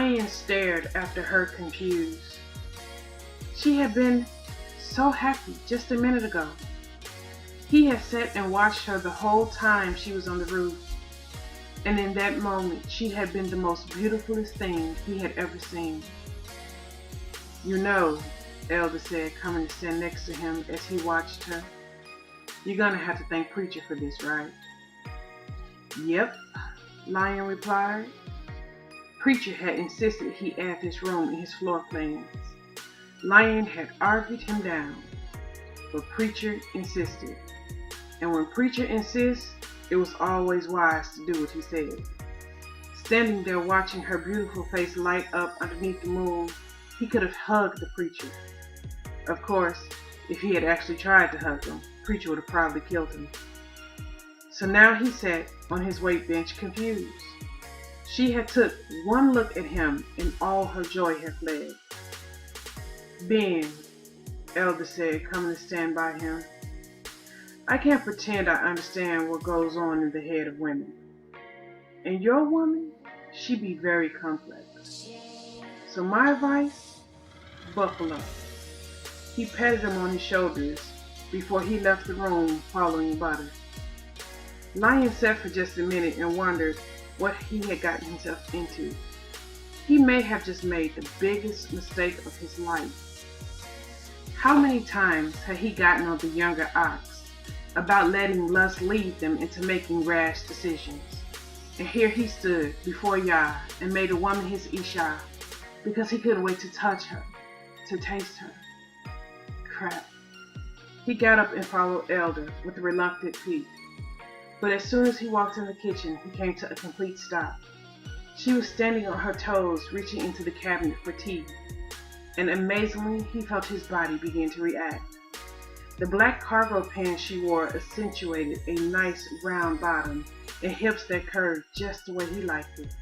Lion stared after her confused. She had been so happy just a minute ago. He had sat and watched her the whole time she was on the roof, and in that moment she had been the most beautifulest thing he had ever seen. "You know," Elder said, coming to stand next to him as he watched her, "you're gonna have to thank Preacher for this, right?" "Yep," Lion replied. Preacher had insisted he add this room in his floor plans. Lion had argued him down, but Preacher insisted. And when Preacher insists, it was always wise to do what he said. Standing there watching her beautiful face light up underneath the moon, he could have hugged the Preacher. Of course, if he had actually tried to hug him, Preacher would have probably killed him. So now he sat on his weight bench confused. She had took one look at him and all her joy had fled. "Ben," Elder said, coming to stand by him, "I can't pretend I understand what goes on in the head of women. And your woman, she be very complex. So my advice, buckle up." He patted him on his shoulders before he left the room following Butta. Lion sat for just a minute and wondered what he had gotten himself into. He may have just made the biggest mistake of his life. How many times had he gotten on the younger ox about letting lust lead them into making rash decisions? And here he stood before Yah and made a woman his Isha because he couldn't wait to touch her, to taste her. Crap. He got up and followed Elder with a reluctant peep. But as soon as he walked in the kitchen, he came to a complete stop. She was standing on her toes, reaching into the cabinet for tea. And amazingly, he felt his body begin to react. The black cargo pants she wore accentuated a nice round bottom and hips that curved just the way he liked it.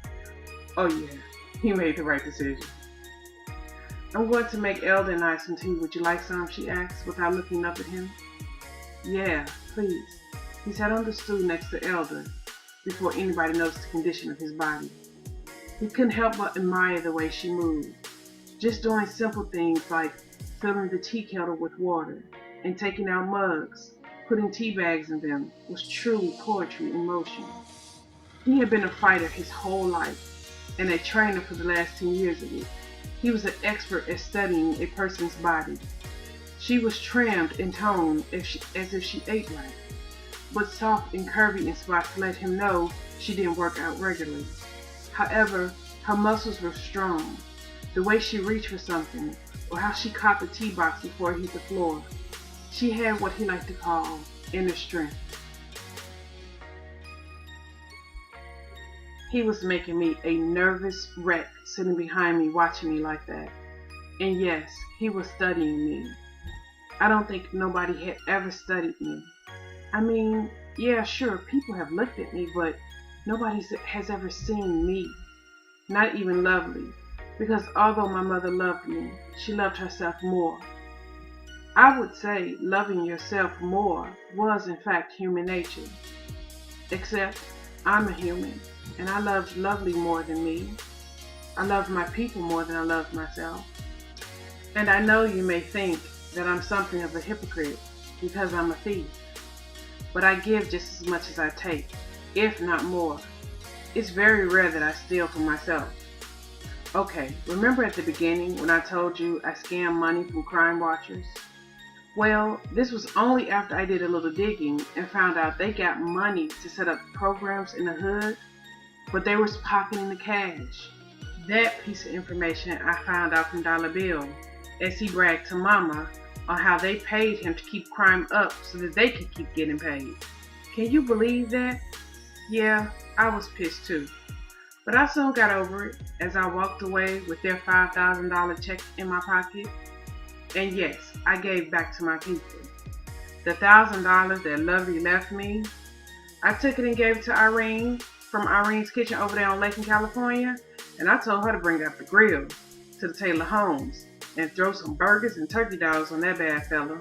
Oh yeah, he made the right decision. "I'm going to make Elder and I some tea. Would you like some?" she asked without looking up at him. "Yeah, please." He sat on the stool next to Elder before anybody noticed the condition of his body. He couldn't help but admire the way she moved. Just doing simple things like filling the tea kettle with water and taking out mugs, putting tea bags in them, was truly poetry in motion. He had been a fighter his whole life and a trainer for the last 10 years of it. He was an expert at studying a person's body. She was trimmed and toned as if she ate right, but soft and curvy in spots let him know she didn't work out regularly. However, her muscles were strong. The way she reached for something, or how she caught the tea box before it hit the floor. She had what he liked to call inner strength. He was making me a nervous wreck sitting behind me watching me like that. And yes, he was studying me. I don't think nobody had ever studied me. I mean, yeah, sure, people have looked at me, but nobody has ever seen me. Not even Lovely, because although my mother loved me, she loved herself more. I would say loving yourself more was in fact human nature. Except I'm a human, and I loved Lovely more than me. I loved my people more than I loved myself. And I know you may think that I'm something of a hypocrite because I'm a thief. But I give just as much as I take, if not more. It's very rare that I steal from myself. Okay, remember at the beginning when I told you I scammed money from crime watchers? Well, this was only after I did a little digging and found out they got money to set up programs in the hood, but they was pocketing the cash. That piece of information I found out from Dollar Bill, as he bragged to Mama on how they paid him to keep crime up so that they could keep getting paid. Can you believe that? Yeah, I was pissed too. But I soon got over it as I walked away with their $5,000 check in my pocket. And yes, I gave back to my people. The $1,000 that Lovely left me, I took it and gave it to Irene from Irene's Kitchen over there on Lake in California, and I told her to bring up the grill to the Taylor homes and throw some burgers and turkey dogs on that bad fella.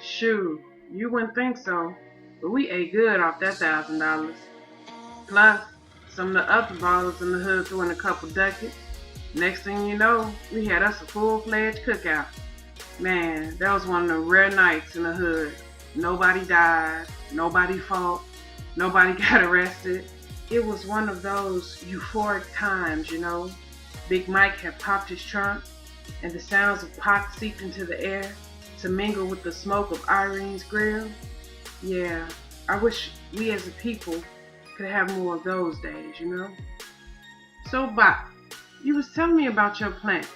Shoo, you wouldn't think so, but we ate good off that $1,000. Plus, Some of the other ballers in the hood threw in a couple ducats. Next thing you know, we had us a full-fledged cookout. Man, that was one of the rare nights in the hood. Nobody died, nobody fought, nobody got arrested. It was one of those euphoric times, you know. Big Mike had popped his trunk, and the sounds of pot seeped into the air to mingle with the smoke of Irene's grill. Yeah, I wish we as a people could have more of those days, you know. So, Bop, you was telling me about your plants.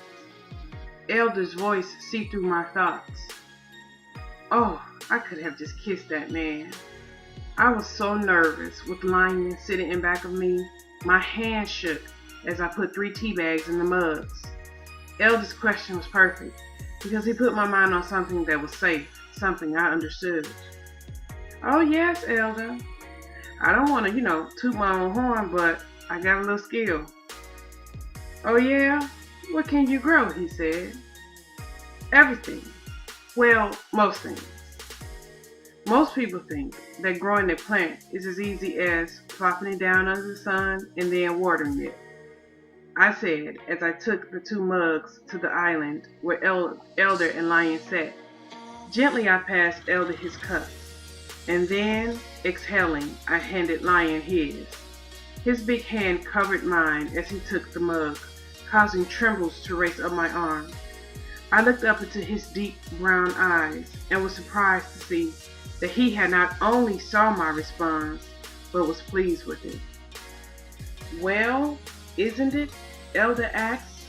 Elder's voice seeped through my thoughts. Oh, I could have just kissed that man. I was so nervous with Lyman sitting in back of me. My hand shook as I put 3 tea bags in the mugs. Elder's question was perfect because he put my mind on something that was safe, something I understood. Oh yes, Elder. I don't want to, toot my own horn, but I got a little skill. Oh yeah? What can you grow? He said. Everything. Well, most things. Most people think that growing a plant is as easy as plopping it down under the sun and then watering it. I said as I took the 2 mugs to the island where Elder and Lion sat. Gently I passed Elder his cup, and then, exhaling, I handed Lion his. His big hand covered mine as he took the mug, causing trembles to race up my arm. I looked up into his deep brown eyes and was surprised to see that he had not only saw my response, but was pleased with it. Well, isn't it? Elder asked,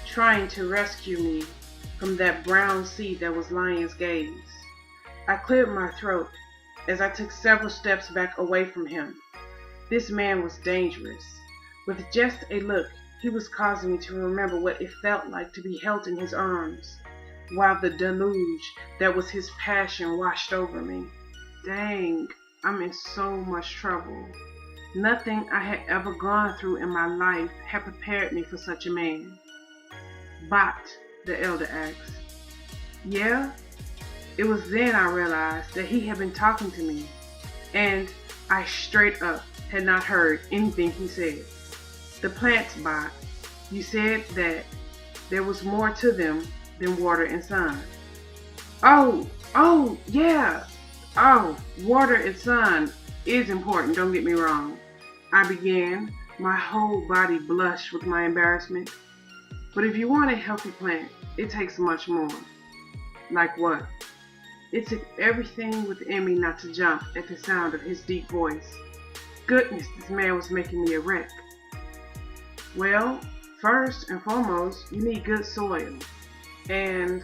trying to rescue me from that brown sea that was Lion's gaze. I cleared my throat as I took several steps back away from him. This man was dangerous. With just a look, he was causing me to remember what it felt like to be held in his arms, while the deluge that was his passion washed over me. Dang, I'm in so much trouble. Nothing I had ever gone through in my life had prepared me for such a man. Bot, the elder asked. Yeah? It was then I realized that he had been talking to me, and I straight up had not heard anything he said. The plants, Bot, you said that there was more to them than water and sun. Oh, yeah. Oh, water and sun is important, don't get me wrong. I began, my whole body blushed with my embarrassment. But if you want a healthy plant, it takes much more. Like what? It took everything within me not to jump at the sound of his deep voice. Goodness, this man was making me a wreck. Well, first and foremost, you need good soil. And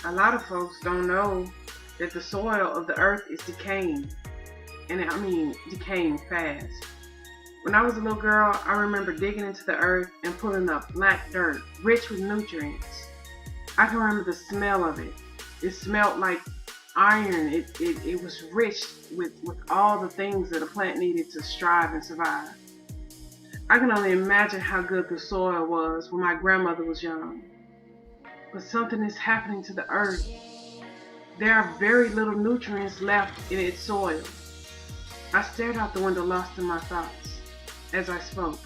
a lot of folks don't know that the soil of the earth is decaying. And I mean decaying fast. When I was a little girl, I remember digging into the earth and pulling up black dirt, rich with nutrients. I can remember the smell of it. It smelled like iron. It was rich with all the things that a plant needed to strive and survive. I can only imagine how good the soil was when my grandmother was young. But something is happening to the earth. There are very little nutrients left in its soil. I stared out the window, lost in my thoughts, as I spoke.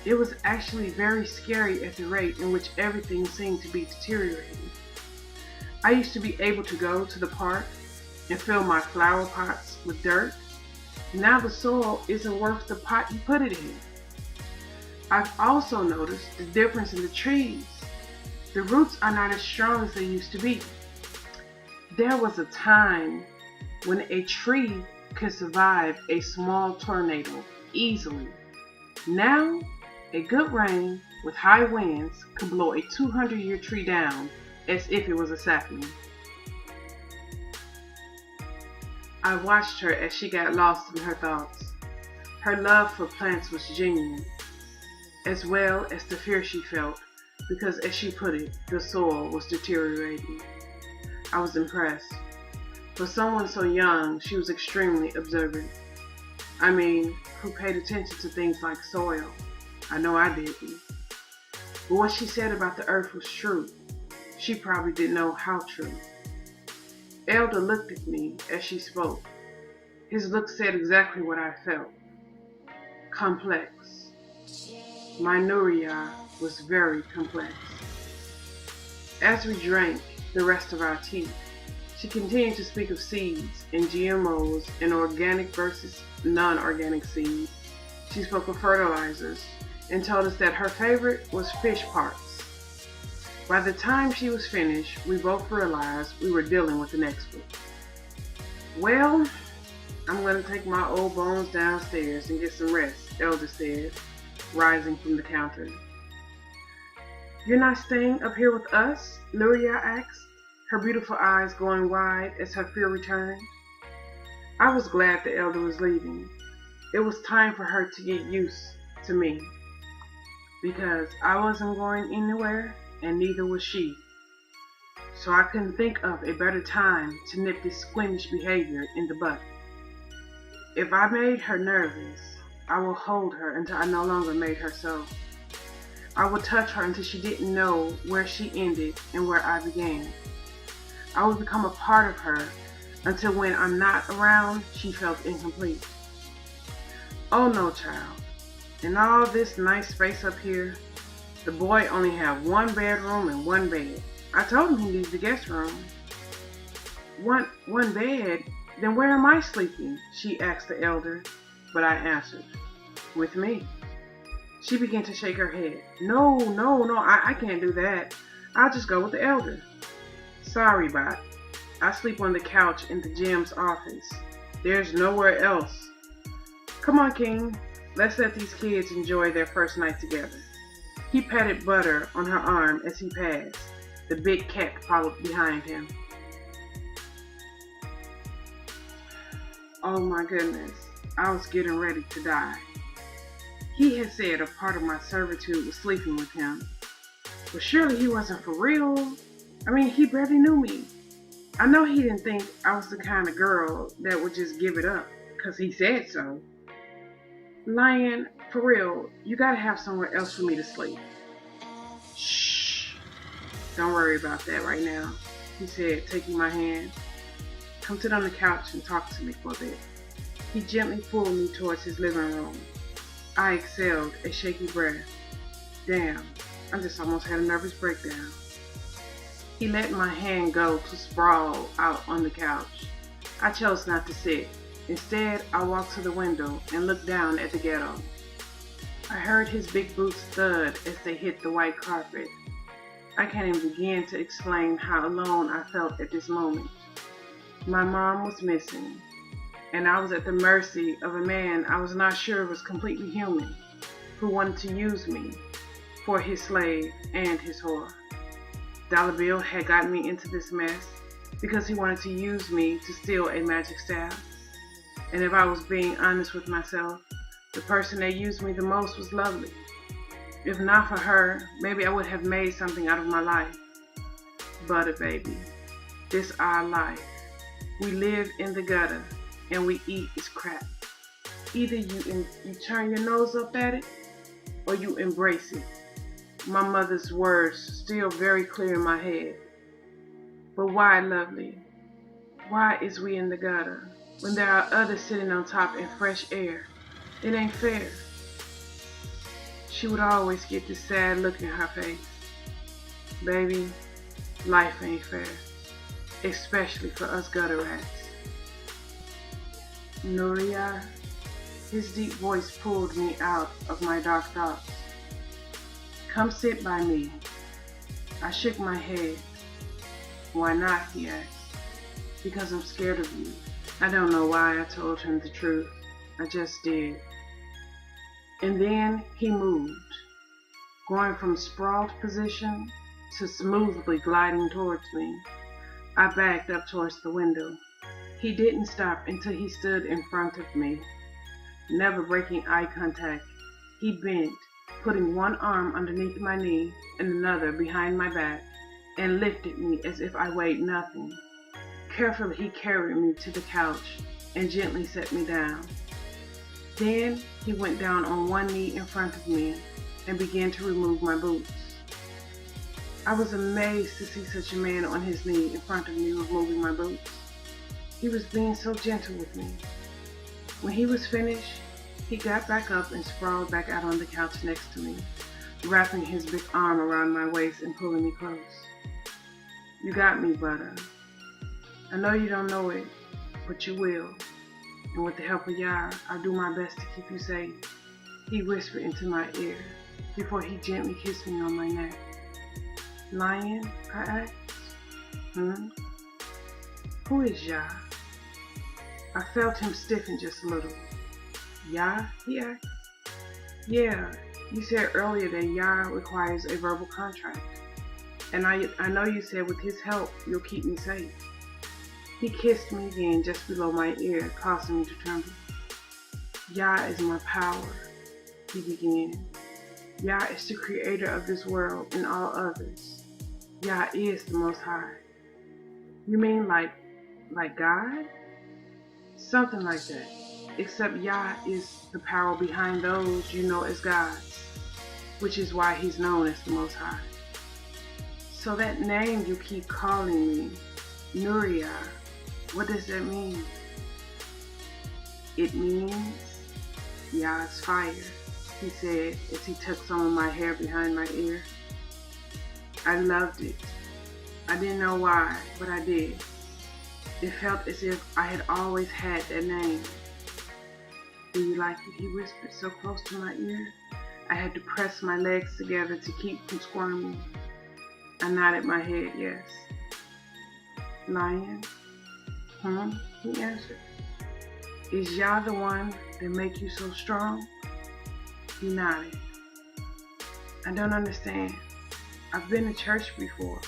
It was actually very scary at the rate in which everything seemed to be deteriorating. I used to be able to go to the park and fill my flower pots with dirt. Now the soil isn't worth the pot you put it in. I've also noticed the difference in the trees. The roots are not as strong as they used to be. There was a time when a tree could survive a small tornado easily. Now, a good rain with high winds could blow a 200-year tree down as if it was a sapling. I watched her as she got lost in her thoughts. Her love for plants was genuine, as well as the fear she felt, because as she put it, the soil was deteriorating. I was impressed. For someone so young, she was extremely observant. I mean, who paid attention to things like soil? I know I didn't. But what she said about the earth was true. She probably didn't know how true. Elder looked at me as she spoke. His look said exactly what I felt. complex. My Nuria was very complex. As we drank the rest of our tea, she continued to speak of seeds and GMOs and organic versus non-organic seeds. She spoke of fertilizers and told us that her favorite was fish parts. By the time she was finished, we both realized we were dealing with an expert. Well, I'm going to take my old bones downstairs and get some rest, Elder said, rising from the counter. You're not staying up here with us? Nuria asked, her beautiful eyes going wide as her fear returned. I was glad the elder was leaving. It was time for her to get used to me, because I wasn't going anywhere and neither was she. So I couldn't think of a better time to nip this squeamish behavior in the bud. If I made her nervous, I will hold her until I no longer made her so. I would touch her until she didn't know where she ended and where I began. I would become a part of her until when I'm not around, she felt incomplete. Oh no, child. In all this nice space up here, the boy only have one bedroom and one bed. I told him he needs the guest room. One bed? Then where am I sleeping? She asked the elder, but I answered, with me. She began to shake her head. No, I can't do that. I'll just go with the elder. Sorry, Bot. I sleep on the couch in the Jim's office. There's nowhere else. Come on, King. Let's let these kids enjoy their first night together. He patted Butta on her arm as he passed. The big cat followed behind him. Oh my goodness, I was getting ready to die. He had said a part of my servitude was sleeping with him. But surely he wasn't for real. I mean, he barely knew me. I know he didn't think I was the kind of girl that would just give it up, because he said so. Lion, for real, you gotta have somewhere else for me to sleep. Shh. Don't worry about that right now, he said, taking my hand. Come sit on the couch and talk to me for a bit. He gently pulled me towards his living room. I exhaled a shaky breath. Damn, I just almost had a nervous breakdown. He let my hand go to sprawl out on the couch. I chose not to sit. Instead, I walked to the window and looked down at the ghetto. I heard his big boots thud as they hit the white carpet. I can't even begin to explain how alone I felt at this moment. My mom was missing, and I was at the mercy of a man I was not sure was completely human, who wanted to use me for his slave and his whore. Dollar Bill had gotten me into this mess because he wanted to use me to steal a magic staff. And if I was being honest with myself, the person that used me the most was Lovely. If not for her, maybe I would have made something out of my life. Butter, baby, this our life. We live in the gutter, and we eat its crap. Either you turn your nose up at it, or you embrace it. My mother's words still very clear in my head. But why, Lovely? Why is we in the gutter when there are others sitting on top in fresh air? It ain't fair. She would always get this sad look in her face. Baby, life ain't fair, especially for us gutter rats. Nuria, his deep voice pulled me out of my dark thoughts. Come sit by me. I shook my head. Why not, he asked. Because I'm scared of you. I don't know why I told him the truth. I just did. And then he moved, going from sprawled position to smoothly gliding towards me. I backed up towards the window. He didn't stop until he stood in front of me. Never breaking eye contact, he bent, putting one arm underneath my knee and another behind my back, and lifted me as if I weighed nothing. Carefully, he carried me to the couch and gently set me down. Then he went down on one knee in front of me and began to remove my boots. I was amazed to see such a man on his knee in front of me removing my boots. He was being so gentle with me. When he was finished, He got back up and sprawled back out on the couch next to me, wrapping his big arm around my waist and pulling me close. You got me, Butta. I know you don't know it, but you will. And with the help of Yah, I'll do my best to keep you safe, he whispered into my ear before he gently kissed me on my neck. Lion? I asked. Who is Yah? I felt him stiffen just a little. Yah? He asked. Yeah, you said earlier that Yah requires a verbal contract. And I know you said with his help, you'll keep me safe. He kissed me again just below my ear, causing me to tremble. Yah is my power, he began. Yah is the creator of this world and all others. Yah is the Most High. You mean like God? Something like that. Except Yah is the power behind those you know as gods, which is why he's known as the Most High. So that name you keep calling me, Nuria, what does that mean? It means Yah's fire, he said as he took some of my hair behind my ear. I loved it. I didn't know why, but I did. It felt as if I had always had that name. Do you like it? He whispered so close to my ear, I had to press my legs together to keep from squirming. I nodded my head yes. Lion? He answered. Is Yah the one that make you so strong? He nodded. I don't understand. I've been to church before.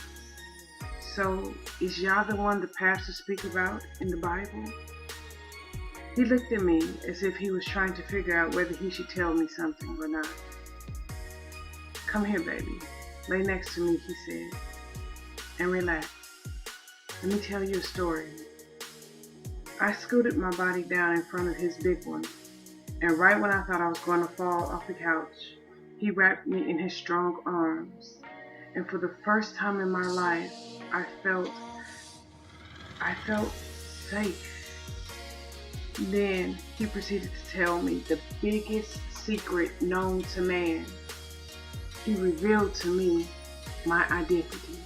So, is Yah the one the pastors speak about in the Bible? He looked at me as if he was trying to figure out whether he should tell me something or not. Come here, baby. Lay next to me, he said, and relax. Let me tell you a story. I scooted my body down in front of his big one, and right when I thought I was going to fall off the couch, he wrapped me in his strong arms, and for the first time in my life, I felt safe. Then he proceeded to tell me the biggest secret known to man. He revealed to me my identity.